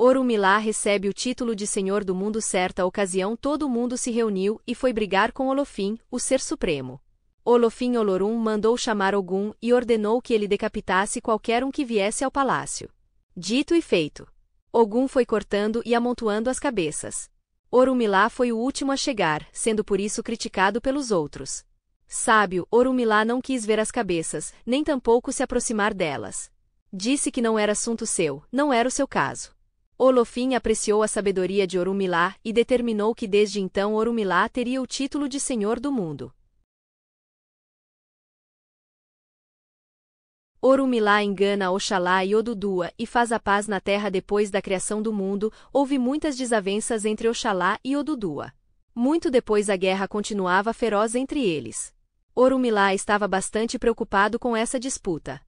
Orunmila recebe o título de Senhor do Mundo. Certa ocasião todo mundo se reuniu e foi brigar com Olofim, o Ser Supremo. Olofim Olorum mandou chamar Ogum e ordenou que ele decapitasse qualquer um que viesse ao palácio. Dito e feito. Ogum foi cortando e amontoando as cabeças. Orunmila foi o último a chegar, sendo por isso criticado pelos outros. Sábio, Orunmila não quis ver as cabeças, nem tampouco se aproximar delas. Disse que não era assunto seu, não era o seu caso. Olofim apreciou a sabedoria de Orunmila e determinou que desde então Orunmila teria o título de Senhor do Mundo. Orunmila engana Oxalá e Odudua e faz a paz na terra. Depois da criação do mundo, houve muitas desavenças entre Oxalá e Odudua. Muito depois a guerra continuava feroz entre eles. Orunmila estava bastante preocupado com essa disputa.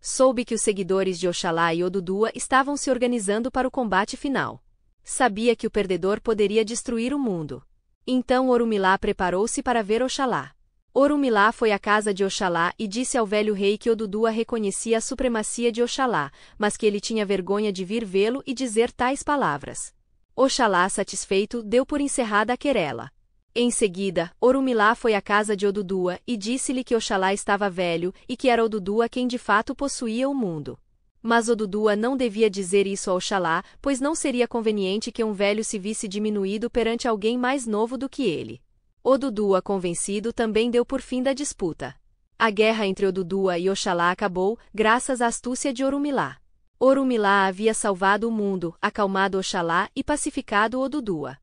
Soube que os seguidores de Oxalá e Odudua estavam se organizando para o combate final. Sabia que o perdedor poderia destruir o mundo. Então Orunmila preparou-se para ver Oxalá. Orunmila foi à casa de Oxalá e disse ao velho rei que Odudua reconhecia a supremacia de Oxalá, mas que ele tinha vergonha de vir vê-lo e dizer tais palavras. Oxalá, satisfeito, deu por encerrada a querela. Em seguida, Orunmila foi à casa de Odudua e disse-lhe que Oxalá estava velho e que era Odudua quem de fato possuía o mundo. Mas Odudua não devia dizer isso a Oxalá, pois não seria conveniente que um velho se visse diminuído perante alguém mais novo do que ele. Odudua, convencido, também deu por fim da disputa. A guerra entre Odudua e Oxalá acabou, graças à astúcia de Orunmila. Orunmila havia salvado o mundo, acalmado Oxalá e pacificado Odudua.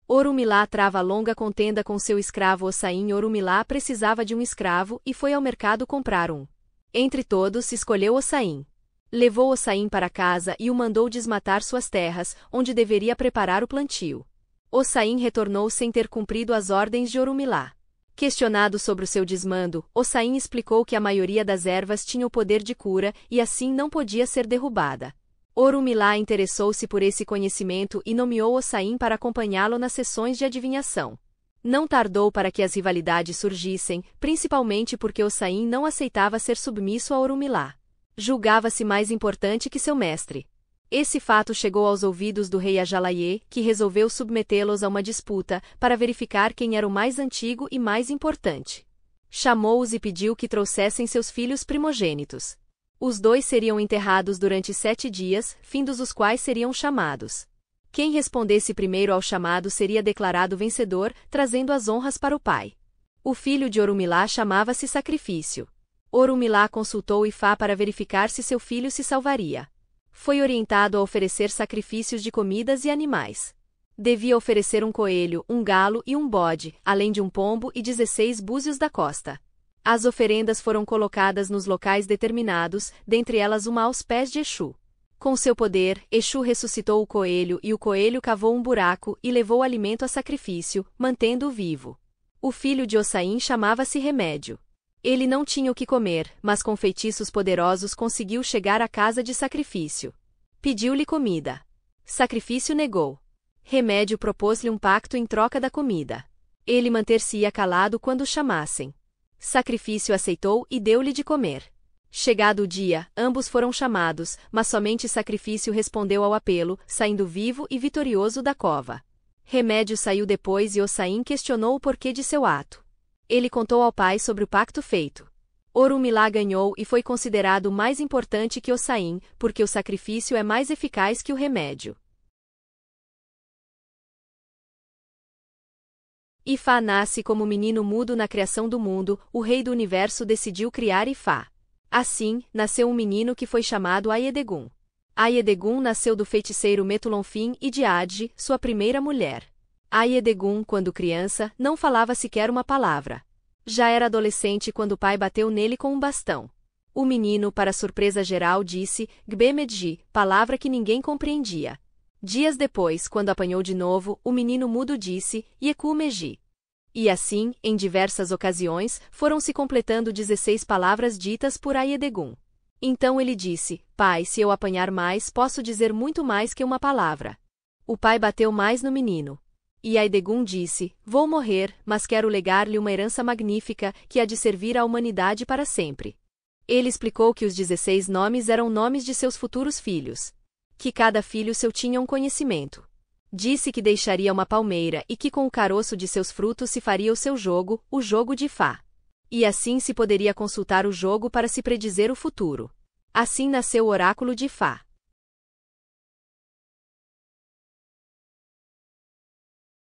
Orunmila trava longa contenda com seu escravo Ossain. Orunmila precisava de um escravo e foi ao mercado comprar um. Entre todos, escolheu Ossain. Levou Ossain para casa e o mandou desmatar suas terras, onde deveria preparar o plantio. Ossain retornou sem ter cumprido as ordens de Orunmila. Questionado sobre o seu desmando, Ossain explicou que a maioria das ervas tinha o poder de cura e assim não podia ser derrubada. Orunmila interessou-se por esse conhecimento e nomeou Ossain para acompanhá-lo nas sessões de adivinhação. Não tardou para que as rivalidades surgissem, principalmente porque Ossain não aceitava ser submisso a Orunmila. Julgava-se mais importante que seu mestre. Esse fato chegou aos ouvidos do rei Ajalaye, que resolveu submetê-los a uma disputa, para verificar quem era o mais antigo e mais importante. Chamou-os e pediu que trouxessem seus filhos primogênitos. Os dois seriam enterrados durante 7 dias, findos os quais seriam chamados. Quem respondesse primeiro ao chamado seria declarado vencedor, trazendo as honras para o pai. O filho de Orunmila chamava-se Sacrifício. Orunmila consultou Ifá para verificar se seu filho se salvaria. Foi orientado a oferecer sacrifícios de comidas e animais. Devia oferecer um coelho, um galo e um bode, além de um pombo e 16 búzios da costa. As oferendas foram colocadas nos locais determinados, dentre elas uma aos pés de Exu. Com seu poder, Exu ressuscitou o coelho e o coelho cavou um buraco e levou alimento a Sacrifício, mantendo-o vivo. O filho de Ossain chamava-se Remédio. Ele não tinha o que comer, mas com feitiços poderosos conseguiu chegar à casa de Sacrifício. Pediu-lhe comida. Sacrifício negou. Remédio propôs-lhe um pacto em troca da comida. Ele manter-se-ia calado quando o chamassem. Sacrifício aceitou e deu-lhe de comer. Chegado o dia, ambos foram chamados, mas somente Sacrifício respondeu ao apelo, saindo vivo e vitorioso da cova. Remédio saiu depois e Ossain questionou o porquê de seu ato. Ele contou ao pai sobre o pacto feito. Orunmila ganhou e foi considerado mais importante que Ossain, porque o sacrifício é mais eficaz que o remédio. Ifá nasce como menino mudo na criação do mundo. O rei do universo decidiu criar Ifá. Assim, nasceu um menino que foi chamado Aiedegun. Aiedegun nasceu do feiticeiro Metulonfim e de Adje, sua primeira mulher. Aiedegun, quando criança, não falava sequer uma palavra. Já era adolescente quando o pai bateu nele com um bastão. O menino, para surpresa geral, disse Gbemedji, palavra que ninguém compreendia. Dias depois, quando apanhou de novo, o menino mudo disse Yekumeji. E assim, em diversas ocasiões, foram se completando 16 palavras ditas por Aiedegun. Então ele disse, pai, se eu apanhar mais, posso dizer muito mais que uma palavra. O pai bateu mais no menino. E Aiedegun disse, vou morrer, mas quero legar-lhe uma herança magnífica, que há de servir à humanidade para sempre. Ele explicou que os 16 nomes eram nomes de seus futuros filhos. Que cada filho seu tinha um conhecimento. Disse que deixaria uma palmeira e que com o caroço de seus frutos se faria o seu jogo, o jogo de Ifá. E assim se poderia consultar o jogo para se predizer o futuro. Assim nasceu o oráculo de Ifá.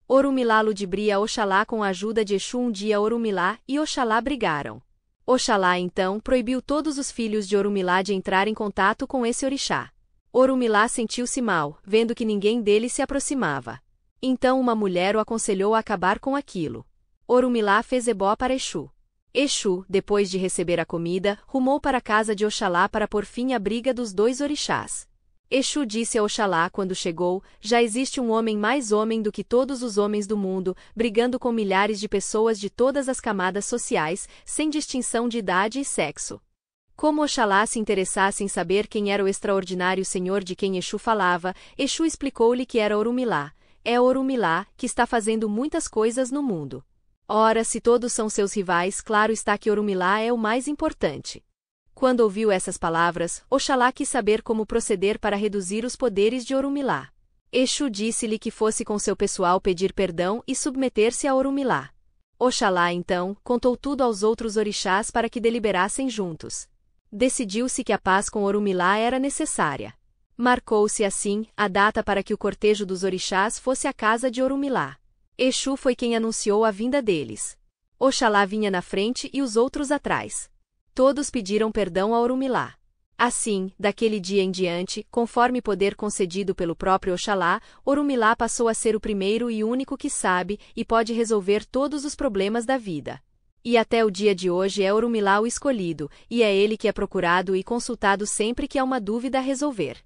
Orumilá ludibria Oxalá com a ajuda de Exu. Um dia Orumilá e Oxalá brigaram. Oxalá então proibiu todos os filhos de Orumilá de entrar em contato com esse orixá. Orumilá sentiu-se mal, vendo que ninguém deles se aproximava. Então uma mulher o aconselhou a acabar com aquilo. Orumilá fez ebó para Exu. Exu, depois de receber a comida, rumou para a casa de Oxalá para pôr fim à briga dos dois orixás. Exu disse a Oxalá quando chegou: já existe um homem mais homem do que todos os homens do mundo, brigando com milhares de pessoas de todas as camadas sociais, sem distinção de idade e sexo. Como Oxalá se interessasse em saber quem era o extraordinário senhor de quem Exu falava, Exu explicou-lhe que era Orumilá. É Orumilá, que está fazendo muitas coisas no mundo. Ora, se todos são seus rivais, claro está que Orumilá é o mais importante. Quando ouviu essas palavras, Oxalá quis saber como proceder para reduzir os poderes de Orumilá. Exu disse-lhe que fosse com seu pessoal pedir perdão e submeter-se a Orumilá. Oxalá, então, contou tudo aos outros orixás para que deliberassem juntos. Decidiu-se que a paz com Orumilá era necessária. Marcou-se, assim, a data para que o cortejo dos orixás fosse à casa de Orumilá. Exu foi quem anunciou a vinda deles. Oxalá vinha na frente e os outros atrás. Todos pediram perdão a Orumilá. Assim, daquele dia em diante, conforme poder concedido pelo próprio Oxalá, Orumilá passou a ser o primeiro e único que sabe e pode resolver todos os problemas da vida. E até o dia de hoje é Orumilá o escolhido, e é ele que é procurado e consultado sempre que há uma dúvida a resolver.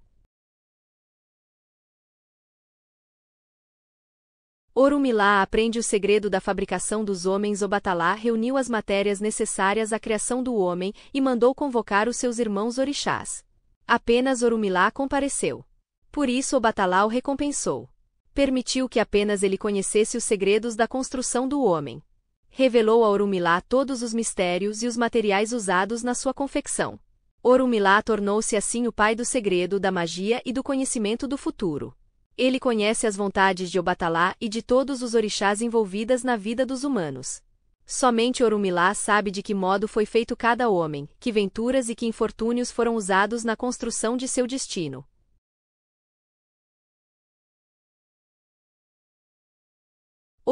Orumilá aprende o segredo da fabricação dos homens. Obatalá reuniu as matérias necessárias à criação do homem e mandou convocar os seus irmãos orixás. Apenas Orumilá compareceu. Por isso Obatalá o recompensou. Permitiu que apenas ele conhecesse os segredos da construção do homem. Revelou a Orumilá todos os mistérios e os materiais usados na sua confecção. Orumilá tornou-se assim o pai do segredo, da magia e do conhecimento do futuro. Ele conhece as vontades de Obatalá e de todos os orixás envolvidas na vida dos humanos. Somente Orumilá sabe de que modo foi feito cada homem, que venturas e que infortúnios foram usados na construção de seu destino.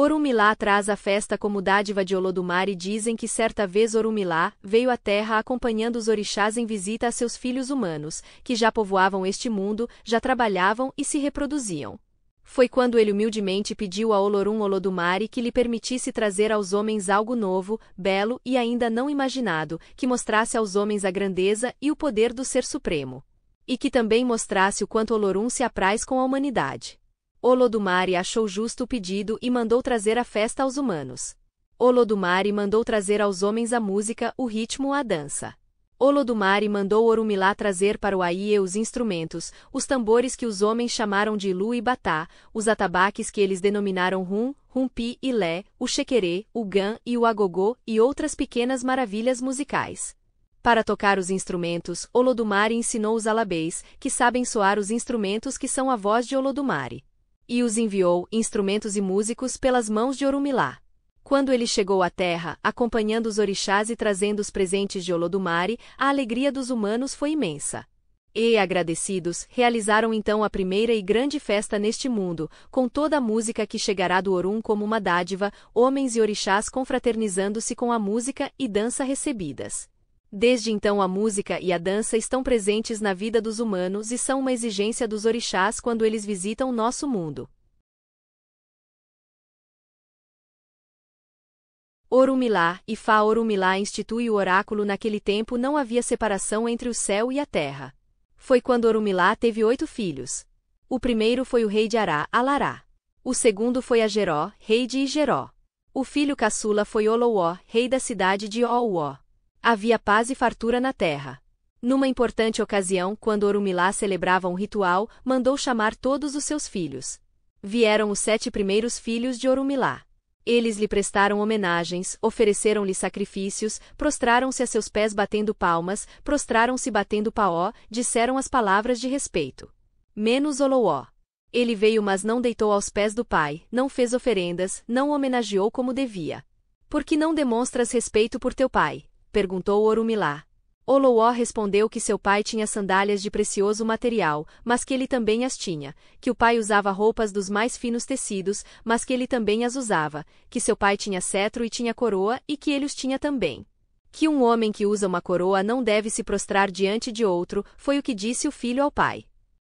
Orumilá traz a festa como dádiva de Olodumare. Dizem que certa vez Orumilá veio à Terra acompanhando os orixás em visita a seus filhos humanos, que já povoavam este mundo, já trabalhavam e se reproduziam. Foi quando ele humildemente pediu a Olorum Olodumare que lhe permitisse trazer aos homens algo novo, belo e ainda não imaginado, que mostrasse aos homens a grandeza e o poder do Ser Supremo. E que também mostrasse o quanto Olorum se apraz com a humanidade. Olodumare achou justo o pedido e mandou trazer a festa aos humanos. Olodumare mandou trazer aos homens a música, o ritmo, a dança. Olodumare mandou Orumilá trazer para o Aie os instrumentos, os tambores que os homens chamaram de Ilu e Batá, os atabaques que eles denominaram Rum, Rumpi e Lé, o Xequerê, o Gan e o Agogô e outras pequenas maravilhas musicais. Para tocar os instrumentos, Olodumare ensinou os alabês, que sabem soar os instrumentos que são a voz de Olodumare. E os enviou, instrumentos e músicos, pelas mãos de Orumilá. Quando ele chegou à terra, acompanhando os orixás e trazendo os presentes de Olodumare, a alegria dos humanos foi imensa. E, agradecidos, realizaram então a primeira e grande festa neste mundo, com toda a música que chegará do Orum como uma dádiva, homens e orixás confraternizando-se com a música e dança recebidas. Desde então a música e a dança estão presentes na vida dos humanos e são uma exigência dos orixás quando eles visitam nosso mundo. Orumilá, Ifá. Orumilá institui o oráculo. Naquele tempo não havia separação entre o céu e a terra. Foi quando Orumilá teve 8 filhos. O primeiro foi o rei de Ará, Alará. O segundo foi Ageró, rei de Igeró. O filho caçula foi Oloó, rei da cidade de Ouó. Havia paz e fartura na terra. Numa importante ocasião, quando Orumilá celebrava um ritual, mandou chamar todos os seus filhos. Vieram os 7 primeiros filhos de Orumilá. Eles lhe prestaram homenagens, ofereceram-lhe sacrifícios, prostraram-se a seus pés batendo palmas, prostraram-se batendo paó, disseram as palavras de respeito. Menos Oloó. Ele veio mas não deitou aos pés do pai, não fez oferendas, não homenageou como devia. Por que não demonstras respeito por teu pai? Perguntou Orumilá. Oloó respondeu que seu pai tinha sandálias de precioso material, mas que ele também as tinha, que o pai usava roupas dos mais finos tecidos, mas que ele também as usava, que seu pai tinha cetro e tinha coroa e que ele os tinha também. Que um homem que usa uma coroa não deve se prostrar diante de outro, foi o que disse o filho ao pai.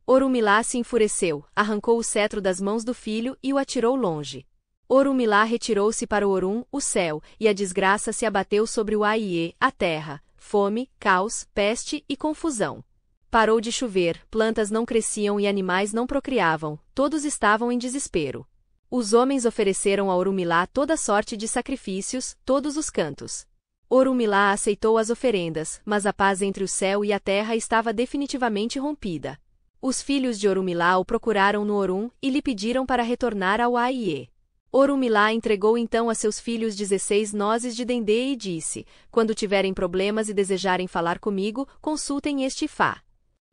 Orumilá se enfureceu, arrancou o cetro das mãos do filho e o atirou longe. Orumilá retirou-se para o Orum, o céu, e a desgraça se abateu sobre o Aiê, a terra. Fome, caos, peste e confusão. Parou de chover, plantas não cresciam e animais não procriavam, todos estavam em desespero. Os homens ofereceram a Orumilá toda sorte de sacrifícios, todos os cantos. Orumilá aceitou as oferendas, mas a paz entre o céu e a terra estava definitivamente rompida. Os filhos de Orumilá o procuraram no Orum e lhe pediram para retornar ao Aiê. Orumilá entregou então a seus filhos 16 nozes de dendê e disse: quando tiverem problemas e desejarem falar comigo, consultem este Ifá.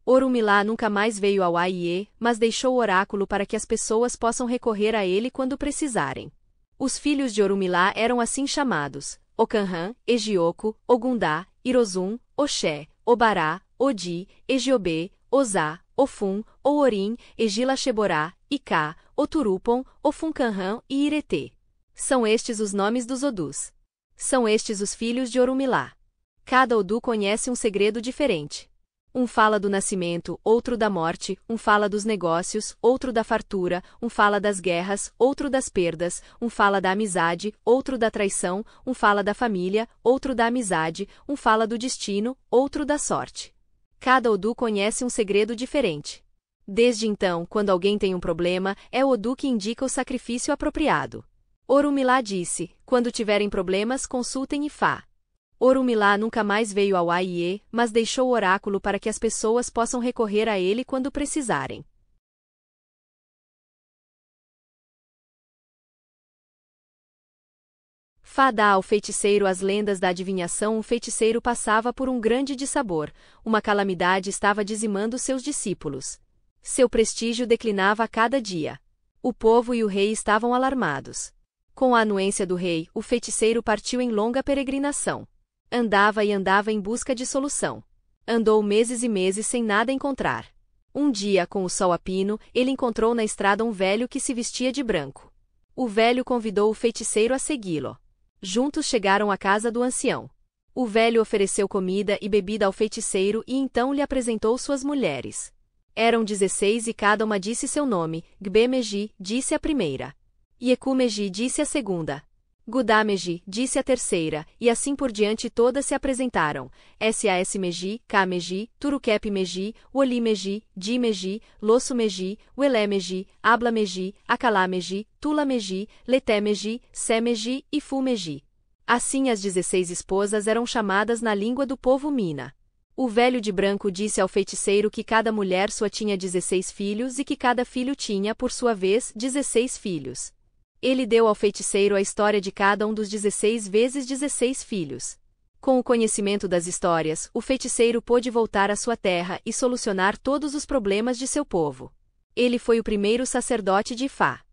Orumilá nunca mais veio ao Aiê, mas deixou o oráculo para que as pessoas possam recorrer a ele quando precisarem. Os filhos de Orumilá eram assim chamados: Ocanrã, Egioco, Ogundá, Irozum, Oxé, Obará, Odi, Egiobê, Ozá, Ofum, Oorim, Egila-Sheborá, Icá, Oturupon, Ofuncanrã e Iretê. São estes os nomes dos Odus. São estes os filhos de Orumilá. Cada Odu conhece um segredo diferente. Um fala do nascimento, outro da morte, um fala dos negócios, outro da fartura, um fala das guerras, outro das perdas, um fala da amizade, outro da traição, um fala da família, outro da amizade, um fala do destino, outro da sorte. Cada Odu conhece um segredo diferente. Desde então, quando alguém tem um problema, é o Odu que indica o sacrifício apropriado. Orumilá disse: quando tiverem problemas, consultem Ifá. Orumilá nunca mais veio ao Aiê, mas deixou o oráculo para que as pessoas possam recorrer a ele quando precisarem. Fá dá ao feiticeiro as lendas da adivinhação. Um feiticeiro passava por um grande dissabor, uma calamidade estava dizimando seus discípulos. Seu prestígio declinava a cada dia. O povo e o rei estavam alarmados. Com a anuência do rei, o feiticeiro partiu em longa peregrinação. Andava e andava em busca de solução. Andou meses e meses sem nada encontrar. Um dia, com o sol a pino, ele encontrou na estrada um velho que se vestia de branco. O velho convidou o feiticeiro a segui-lo. Juntos chegaram à casa do ancião. O velho ofereceu comida e bebida ao feiticeiro e então lhe apresentou suas mulheres. Eram 16 e cada uma disse seu nome. Gbemegi disse a primeira. Yekumegi disse a segunda. Gudamegi disse a terceira, e assim por diante todas se apresentaram. Sas-Megi, K-Megi, Turuquep-Megi, Oli-Megi, Di-Megi, Losso-Megi, Uelé-Megi, Abla-Megi, Akalá-Megi, Tula-Megi, Leté-Megi, Sé-Megi e Fu-Megi. Assim as 16 esposas eram chamadas na língua do povo Mina. O velho de branco disse ao feiticeiro que cada mulher sua tinha 16 filhos e que cada filho tinha, por sua vez, 16 filhos. Ele deu ao feiticeiro a história de cada um dos 16 vezes 16 filhos. Com o conhecimento das histórias, o feiticeiro pôde voltar à sua terra e solucionar todos os problemas de seu povo. Ele foi o primeiro sacerdote de Ifá.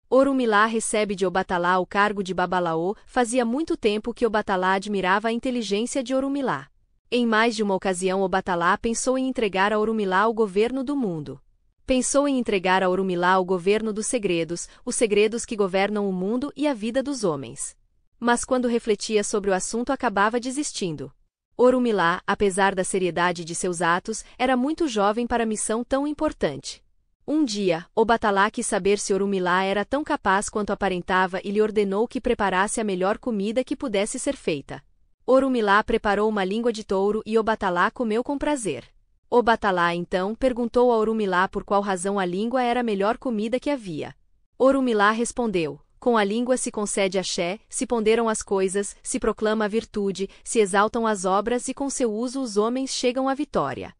Orumilá recebe de Obatalá o cargo de Babalaô. Fazia muito tempo que Obatalá admirava a inteligência de Orumilá. Em mais de uma ocasião Obatalá pensou em entregar a Orumilá o governo do mundo. Pensou em entregar a Orumilá o governo dos segredos, os segredos que governam o mundo e a vida dos homens. Mas quando refletia sobre o assunto acabava desistindo. Orumilá, apesar da seriedade de seus atos, era muito jovem para a missão tão importante. Um dia, Obatalá quis saber se Orumilá era tão capaz quanto aparentava e lhe ordenou que preparasse a melhor comida que pudesse ser feita. Orumilá preparou uma língua de touro e Obatalá comeu com prazer. Obatalá então perguntou a Orumilá por qual razão a língua era a melhor comida que havia. Orumilá respondeu: com a língua se concede axé, se ponderam as coisas, se proclama a virtude, se exaltam as obras e com seu uso os homens chegam à vitória.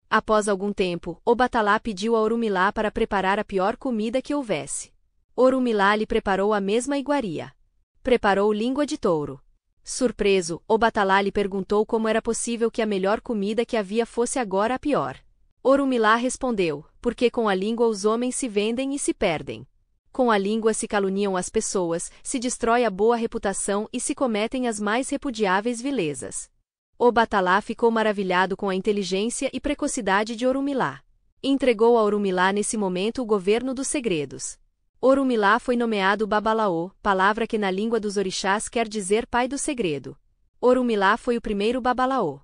Após algum tempo, Obatalá pediu a Orumilá para preparar a pior comida que houvesse. Orumilá lhe preparou a mesma iguaria. Preparou língua de touro. Surpreso, Obatalá lhe perguntou como era possível que a melhor comida que havia fosse agora a pior. Orumilá respondeu: porque com a língua os homens se vendem e se perdem. Com a língua se caluniam as pessoas, se destrói a boa reputação e se cometem as mais repudiáveis vilezas. Obatalá ficou maravilhado com a inteligência e precocidade de Orumilá. Entregou a Orumilá nesse momento o governo dos segredos. Orumilá foi nomeado Babalaô, palavra que na língua dos orixás quer dizer pai do segredo. Orumilá foi o primeiro Babalaô.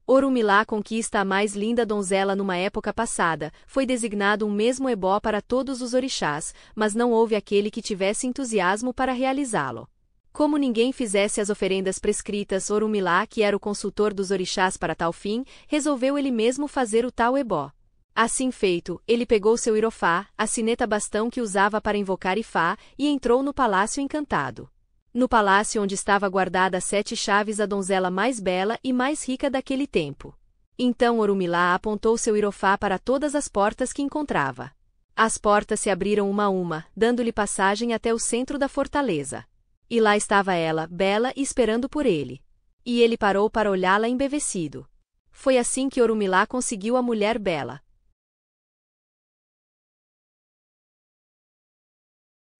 Orumilá conquista a mais linda donzela numa época passada, foi designado um mesmo ebó para todos os orixás, mas não houve aquele que tivesse entusiasmo para realizá-lo. Como ninguém fizesse as oferendas prescritas, Orumilá, que era o consultor dos orixás para tal fim, resolveu ele mesmo fazer o tal ebó. Assim feito, ele pegou seu irofá, a sineta bastão que usava para invocar Ifá, e entrou no palácio encantado. No palácio onde estava guardada 7 chaves a donzela mais bela e mais rica daquele tempo. Então Orumilá apontou seu irofá para todas as portas que encontrava. As portas se abriram uma a uma, dando-lhe passagem até o centro da fortaleza. E lá estava ela, bela e esperando por ele. E ele parou para olhá-la embevecido. Foi assim que Orumilá conseguiu a mulher bela.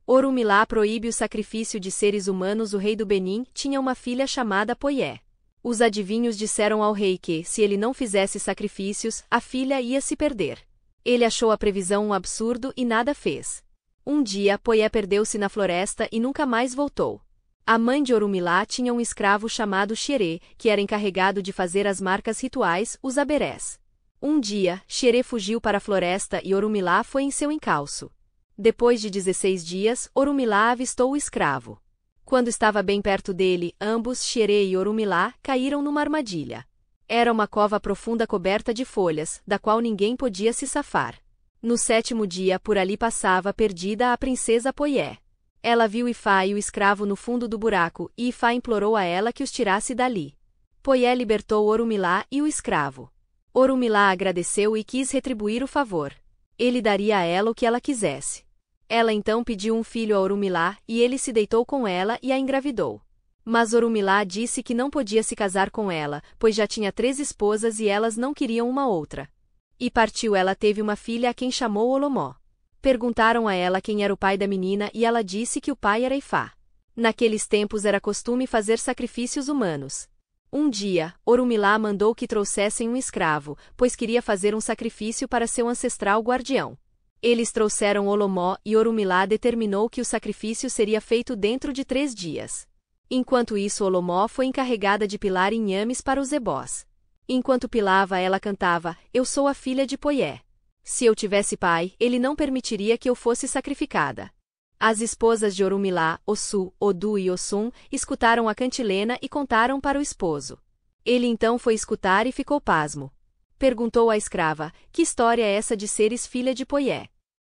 Orumilá proíbe o sacrifício de seres humanos. O rei do Benim tinha uma filha chamada Poié. Os adivinhos disseram ao rei que, se ele não fizesse sacrifícios, a filha ia se perder. Ele achou a previsão um absurdo e nada fez. Um dia, Poié perdeu-se na floresta e nunca mais voltou. A mãe de Orumilá tinha um escravo chamado Xerê, que era encarregado de fazer as marcas rituais, os aberés. Um dia, Xerê fugiu para a floresta e Orumilá foi em seu encalço. Depois de 16 dias, Orumilá avistou o escravo. Quando estava bem perto dele, ambos, Xerê e Orumilá, caíram numa armadilha. Era uma cova profunda coberta de folhas, da qual ninguém podia se safar. No 7º dia, por ali passava perdida a princesa Poié. Ela viu Ifá e o escravo no fundo do buraco, e Ifá implorou a ela que os tirasse dali. Poié libertou Orumilá e o escravo. Orumilá agradeceu e quis retribuir o favor. Ele daria a ela o que ela quisesse. Ela então pediu um filho a Orumilá, e ele se deitou com ela e a engravidou. Mas Orumilá disse que não podia se casar com ela, pois já tinha 3 esposas e elas não queriam uma outra. E partiu. Ela teve uma filha a quem chamou Olomó. Perguntaram a ela quem era o pai da menina e ela disse que o pai era Ifá. Naqueles tempos era costume fazer sacrifícios humanos. Um dia, Orumilá mandou que trouxessem um escravo, pois queria fazer um sacrifício para seu ancestral guardião. Eles trouxeram Olomó e Orumilá determinou que o sacrifício seria feito dentro de 3 dias. Enquanto isso, Olomó foi encarregada de pilar inhames para os ebós. Enquanto pilava, ela cantava: "Eu sou a filha de Poié. Se eu tivesse pai, ele não permitiria que eu fosse sacrificada." As esposas de Orumilá, Ossu, Odu e Ossum, escutaram a cantilena e contaram para o esposo. Ele então foi escutar e ficou pasmo. Perguntou à escrava: "Que história é essa de seres filha de Poié?"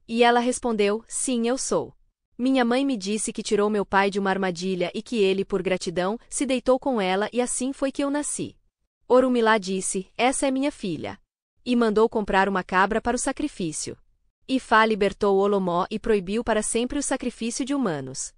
E ela respondeu: "Sim, eu sou. Minha mãe me disse que tirou meu pai de uma armadilha e que ele, por gratidão, se deitou com ela e assim foi que eu nasci." Orumilá disse: "Essa é minha filha." E mandou comprar uma cabra para o sacrifício. Ifá libertou Olomó e proibiu para sempre o sacrifício de humanos.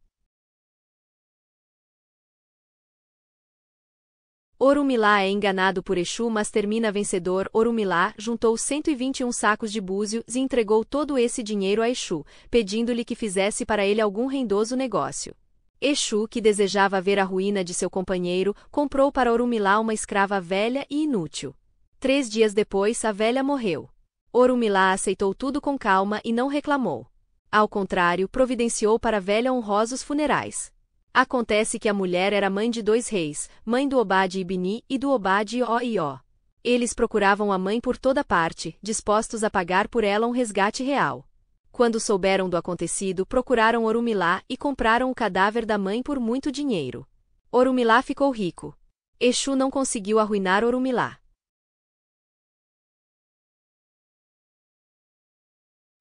Orumilá é enganado por Exu, mas termina vencedor. Orumilá juntou 121 sacos de búzios e entregou todo esse dinheiro a Exu, pedindo-lhe que fizesse para ele algum rendoso negócio. Exu, que desejava ver a ruína de seu companheiro, comprou para Orumilá uma escrava velha e inútil. 3 dias depois, a velha morreu. Orumilá aceitou tudo com calma e não reclamou. Ao contrário, providenciou para a velha honrosos funerais. Acontece que a mulher era mãe de 2 reis, mãe do Obade Ibni e do Obade Oió. Eles procuravam a mãe por toda parte, dispostos a pagar por ela um resgate real. Quando souberam do acontecido, procuraram Orumilá e compraram o cadáver da mãe por muito dinheiro. Orumilá ficou rico. Exu não conseguiu arruinar Orumilá.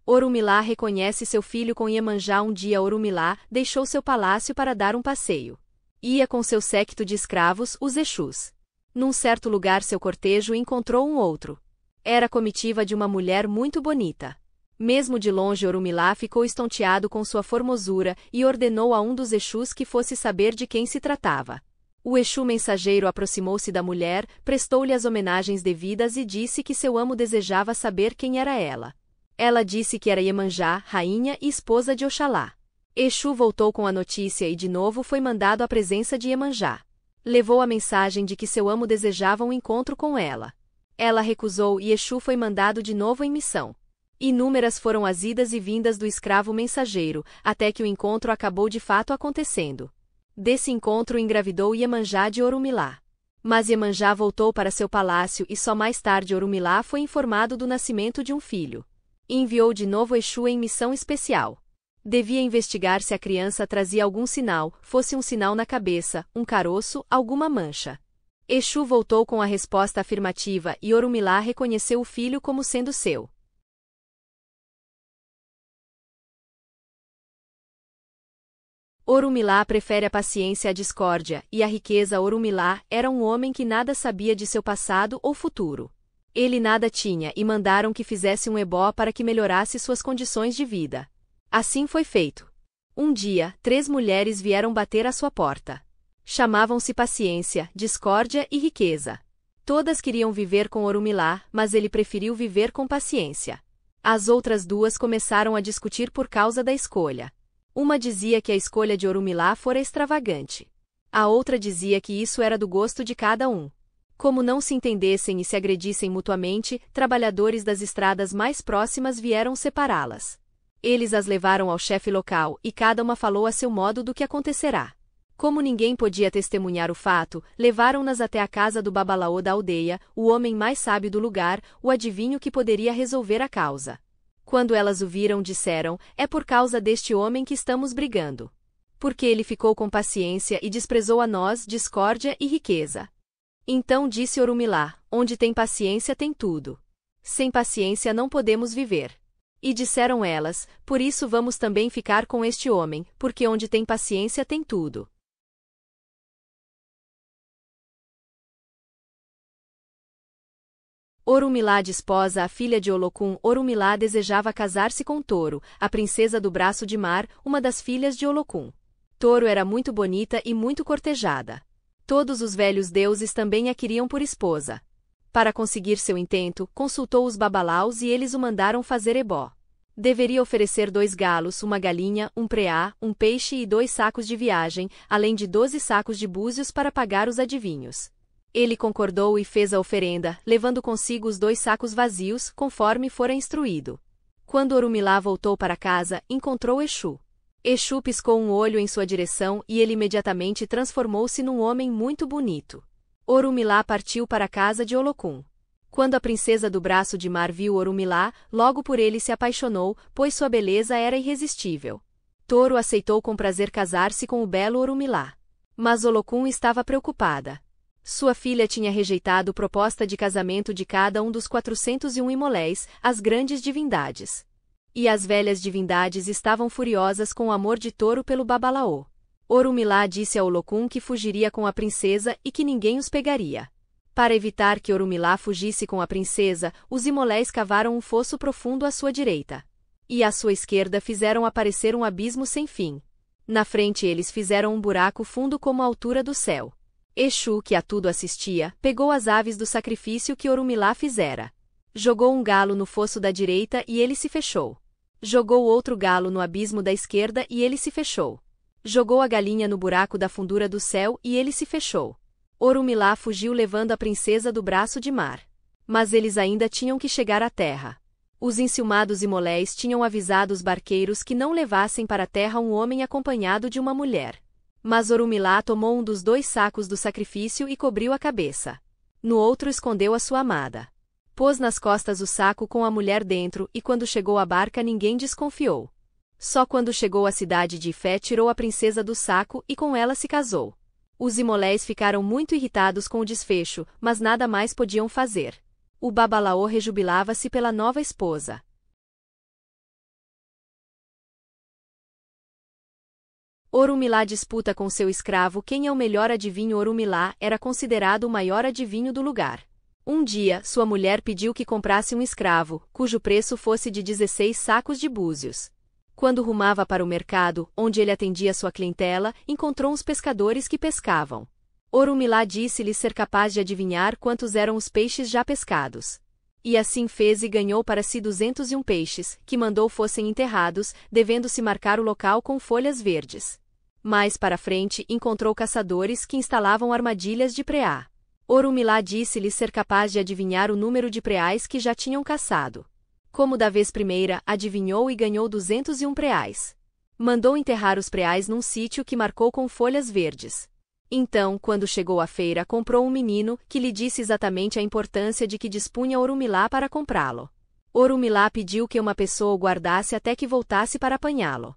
Orumilá reconhece seu filho com Iemanjá. Um dia Orumilá deixou seu palácio para dar um passeio. Ia com seu séquito de escravos, os Exus. Num certo lugar seu cortejo encontrou um outro. Era a comitiva de uma mulher muito bonita. Mesmo de longe Orumilá ficou estonteado com sua formosura e ordenou a um dos Exus que fosse saber de quem se tratava. O Exu mensageiro aproximou-se da mulher, prestou-lhe as homenagens devidas e disse que seu amo desejava saber quem era ela. Ela disse que era Iemanjá, rainha e esposa de Oxalá. Exu voltou com a notícia e de novo foi mandado à presença de Iemanjá. Levou a mensagem de que seu amo desejava um encontro com ela. Ela recusou e Exu foi mandado de novo em missão. Inúmeras foram as idas e vindas do escravo mensageiro, até que o encontro acabou de fato acontecendo. Desse encontro engravidou Iemanjá de Orumilá. Mas Iemanjá voltou para seu palácio e só mais tarde Orumilá foi informado do nascimento de um filho. Enviou de novo Exu em missão especial. Devia investigar se a criança trazia algum sinal, fosse um sinal na cabeça, um caroço, alguma mancha. Exu voltou com a resposta afirmativa e Orumilá reconheceu o filho como sendo seu. Orumilá prefere a paciência à discórdia, e a riqueza. Orumilá era um homem que nada sabia de seu passado ou futuro. Ele nada tinha e mandaram que fizesse um ebó para que melhorasse suas condições de vida. Assim foi feito. Um dia, 3 mulheres vieram bater à sua porta. Chamavam-se paciência, discórdia e riqueza. Todas queriam viver com Orumilá, mas ele preferiu viver com paciência. As outras 2 começaram a discutir por causa da escolha. Uma dizia que a escolha de Orumilá fora extravagante. A outra dizia que isso era do gosto de cada um. Como não se entendessem e se agredissem mutuamente, trabalhadores das estradas mais próximas vieram separá-las. Eles as levaram ao chefe local e cada uma falou a seu modo do que acontecerá. Como ninguém podia testemunhar o fato, levaram-nas até a casa do babalaô da aldeia, o homem mais sábio do lugar, o adivinho que poderia resolver a causa. Quando elas o viram, disseram: é por causa deste homem que estamos brigando. Porque ele ficou com paciência e desprezou a nós, discórdia e riqueza. Então disse Orumilá: onde tem paciência tem tudo. Sem paciência não podemos viver. E disseram elas: por isso vamos também ficar com este homem, porque onde tem paciência tem tudo. Orumilá desposa a filha de Olokun. Orumilá desejava casar-se com Toro, a princesa do Braço de Mar, uma das filhas de Olokun. Toro era muito bonita e muito cortejada. Todos os velhos deuses também a queriam por esposa. Para conseguir seu intento, consultou os babalaus e eles o mandaram fazer ebó. Deveria oferecer 2 galos, uma galinha, um preá, um peixe e 2 sacos de viagem, além de 12 sacos de búzios para pagar os adivinhos. Ele concordou e fez a oferenda, levando consigo os 2 sacos vazios, conforme fora instruído. Quando Orumilá voltou para casa, encontrou Exu. Exu piscou um olho em sua direção e ele imediatamente transformou-se num homem muito bonito. Orumilá partiu para a casa de Olokun. Quando a princesa do Braço de Mar viu Orumilá, logo por ele se apaixonou, pois sua beleza era irresistível. Toro aceitou com prazer casar-se com o belo Orumilá. Mas Olokun estava preocupada. Sua filha tinha rejeitado proposta de casamento de cada um dos 401 Imoléis, as grandes divindades. E as velhas divindades estavam furiosas com o amor de Toro pelo babalaô. Orumilá disse a Olokun que fugiria com a princesa e que ninguém os pegaria. Para evitar que Orumilá fugisse com a princesa, os Imoléis cavaram um fosso profundo à sua direita. E à sua esquerda fizeram aparecer um abismo sem fim. Na frente eles fizeram um buraco fundo como a altura do céu. Exu, que a tudo assistia, pegou as aves do sacrifício que Orumilá fizera. Jogou um galo no fosso da direita e ele se fechou. Jogou outro galo no abismo da esquerda e ele se fechou. Jogou a galinha no buraco da fundura do céu e ele se fechou. Orumilá fugiu levando a princesa do Braço de Mar. Mas eles ainda tinham que chegar à terra. Os enciumados Imoléis tinham avisado os barqueiros que não levassem para a terra um homem acompanhado de uma mulher. Mas Orumilá tomou um dos 2 sacos do sacrifício e cobriu a cabeça. No outro escondeu a sua amada. Pôs nas costas o saco com a mulher dentro e quando chegou à barca ninguém desconfiou. Só quando chegou à cidade de Ifé tirou a princesa do saco e com ela se casou. Os Imoléis ficaram muito irritados com o desfecho, mas nada mais podiam fazer. O babalaô rejubilava-se pela nova esposa. Orumilá disputa com seu escravo quem é o melhor adivinho. Orumilá era considerado o maior adivinho do lugar. Um dia, sua mulher pediu que comprasse um escravo, cujo preço fosse de 16 sacos de búzios. Quando rumava para o mercado, onde ele atendia sua clientela, encontrou uns pescadores que pescavam. Orumilá disse-lhes ser capaz de adivinhar quantos eram os peixes já pescados. E assim fez e ganhou para si 201 peixes, que mandou fossem enterrados, devendo-se marcar o local com folhas verdes. Mais para frente, encontrou caçadores que instalavam armadilhas de preá. Orumilá disse-lhes ser capaz de adivinhar o número de preais que já tinham caçado. Como da vez primeira, adivinhou e ganhou 201 preais. Mandou enterrar os preais num sítio que marcou com folhas verdes. Então, quando chegou à feira, comprou um menino, que lhe disse exatamente a importância de que dispunha Orumilá para comprá-lo. Orumilá pediu que uma pessoa o guardasse até que voltasse para apanhá-lo.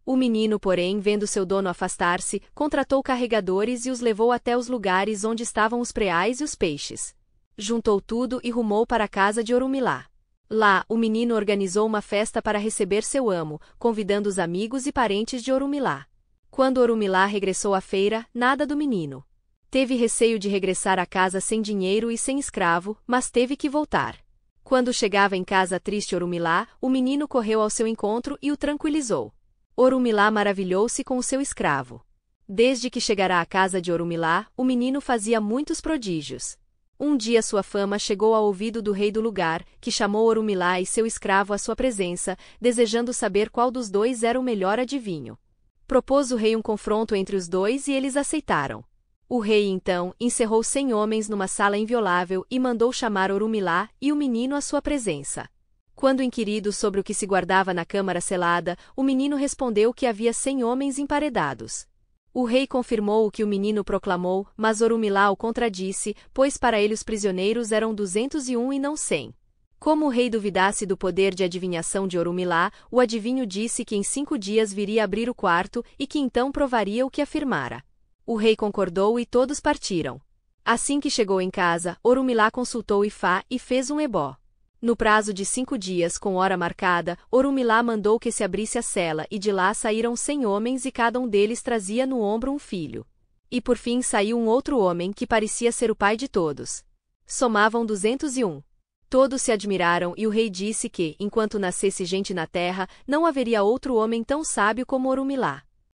O menino, porém, vendo seu dono afastar-se, contratou carregadores e os levou até os lugares onde estavam os preais e os peixes. Juntou tudo e rumou para a casa de Orumilá. Lá, o menino organizou uma festa para receber seu amo, convidando os amigos e parentes de Orumilá. Quando Orumilá regressou à feira, nada do menino. Teve receio de regressar à casa sem dinheiro e sem escravo, mas teve que voltar. Quando chegava em casa triste Orumilá, o menino correu ao seu encontro e o tranquilizou. Orumilá maravilhou-se com o seu escravo. Desde que chegara à casa de Orumilá, o menino fazia muitos prodígios. Um dia sua fama chegou ao ouvido do rei do lugar, que chamou Orumilá e seu escravo à sua presença, desejando saber qual dos dois era o melhor adivinho. Propôs o rei um confronto entre os dois e eles aceitaram. O rei, então, encerrou 100 homens numa sala inviolável e mandou chamar Orumilá e o menino à sua presença. Quando inquirido sobre o que se guardava na câmara selada, o menino respondeu que havia 100 homens emparedados. O rei confirmou o que o menino proclamou, mas Orumilá o contradisse, pois para ele os prisioneiros eram 201 e não 100. Como o rei duvidasse do poder de adivinhação de Orumilá, o adivinho disse que em 5 dias viria abrir o quarto e que então provaria o que afirmara. O rei concordou e todos partiram. Assim que chegou em casa, Orumilá consultou Ifá e fez um ebó. No prazo de 5 dias, com hora marcada, Orumilá mandou que se abrisse a cela e de lá saíram 100 homens e cada um deles trazia no ombro um filho. E por fim saiu um outro homem que parecia ser o pai de todos. Somavam 201. Todos se admiraram e o rei disse que, enquanto nascesse gente na terra, não haveria outro homem tão sábio como Orumilá.